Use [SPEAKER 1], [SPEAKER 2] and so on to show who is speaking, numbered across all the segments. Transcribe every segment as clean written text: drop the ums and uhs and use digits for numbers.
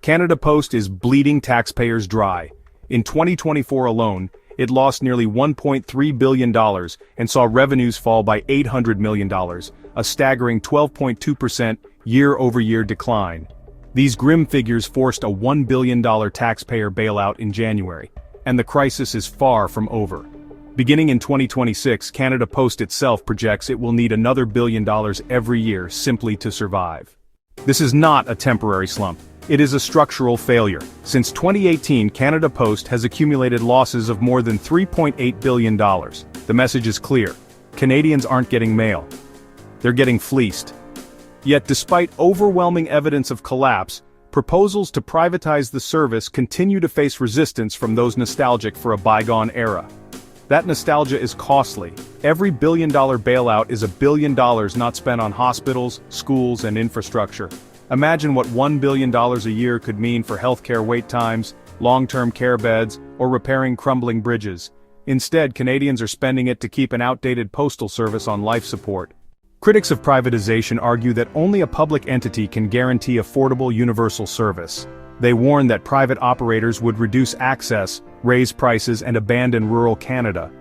[SPEAKER 1] Canada Post is bleeding taxpayers dry. In 2024 alone, it lost nearly $1.3 billion and saw revenues fall by $800 million, a staggering 12.2% year-over-year decline. These grim figures forced a $1 billion taxpayer bailout in January, and the crisis is far from over. Beginning in 2026, Canada Post itself projects it will need another $1 billion every year simply to survive. This is not a temporary slump. It is a structural failure. Since 2018, Canada Post has accumulated losses of more than $3.8 billion. The message is clear. Canadians aren't getting mail. They're getting fleeced. Yet despite overwhelming evidence of collapse, proposals to privatize the service continue to face resistance from those nostalgic for a bygone era. That nostalgia is costly. Every $1 billion bailout is $1 billion not spent on hospitals, schools, and infrastructure. Imagine what $1 billion a year could mean for healthcare wait times, long-term care beds, or repairing crumbling bridges. Instead, Canadians are spending it to keep an outdated postal service on life support. Critics of privatization argue that only a public entity can guarantee affordable universal service. They warn that private operators would reduce access, raise prices, and abandon rural Canada.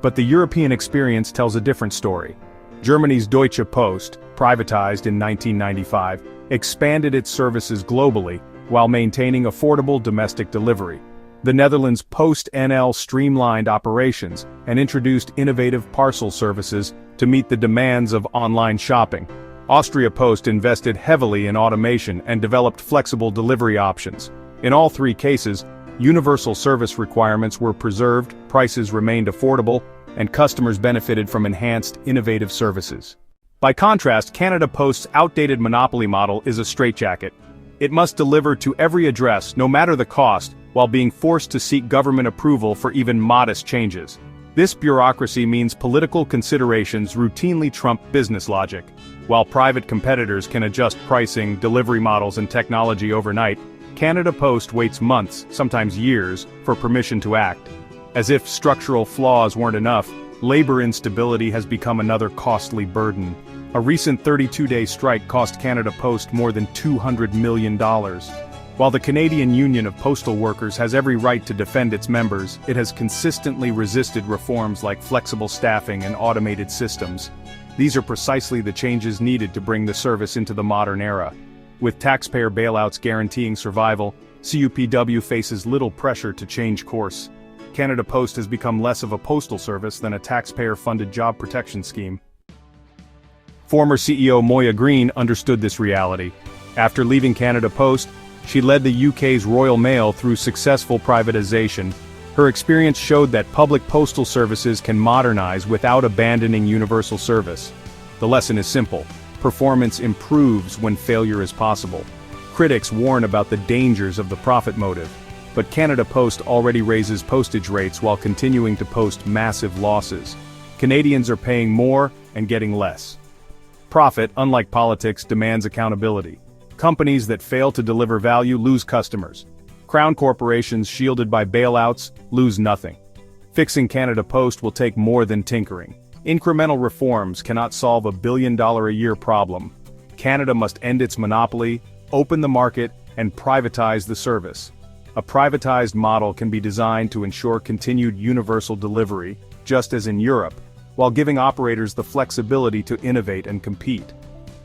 [SPEAKER 1] But the European experience tells a different story. Germany's Deutsche Post, privatized in 1995, expanded its services globally, while maintaining affordable domestic delivery. The Netherlands' Post NL streamlined operations and introduced innovative parcel services to meet the demands of online shopping. Austria Post invested heavily in automation and developed flexible delivery options. In all three cases, universal service requirements were preserved, prices remained affordable, and customers benefited from enhanced, innovative services. By contrast, Canada Post's outdated monopoly model is a straitjacket. It must deliver to every address, no matter the cost, while being forced to seek government approval for even modest changes. This bureaucracy means political considerations routinely trump business logic. While private competitors can adjust pricing, delivery models, and technology overnight, Canada Post waits months, sometimes years, for permission to act. As if structural flaws weren't enough, labor instability has become another costly burden. A recent 32-day strike cost Canada Post more than $200 million. While the Canadian Union of Postal Workers has every right to defend its members, it has consistently resisted reforms like flexible staffing and automated systems. These are precisely the changes needed to bring the service into the modern era. With taxpayer bailouts guaranteeing survival, CUPW faces little pressure to change course. Canada Post has become less of a postal service than a taxpayer-funded job protection scheme. Former CEO Moya Greene understood this reality. After leaving Canada Post, she led the UK's Royal Mail through successful privatization. Her experience showed that public postal services can modernize without abandoning universal service. The lesson is simple: performance improves when failure is possible. Critics warn about the dangers of the profit motive, but Canada Post already raises postage rates while continuing to post massive losses. Canadians are paying more and getting less. Profit, unlike politics, demands accountability. Companies that fail to deliver value lose customers. Crown corporations shielded by bailouts lose nothing. Fixing Canada Post will take more than tinkering. Incremental reforms cannot solve a $1 billion a year problem. Canada must end its monopoly, open the market, and privatize the service. A privatized model can be designed to ensure continued universal delivery, just as in Europe, while giving operators the flexibility to innovate and compete.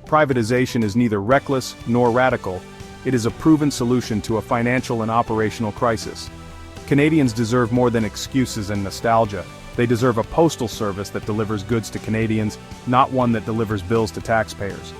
[SPEAKER 1] Privatization is neither reckless nor radical. It is a proven solution to a financial and operational crisis. Canadians deserve more than excuses and nostalgia. They deserve a postal service that delivers goods to Canadians, not one that delivers bills to taxpayers.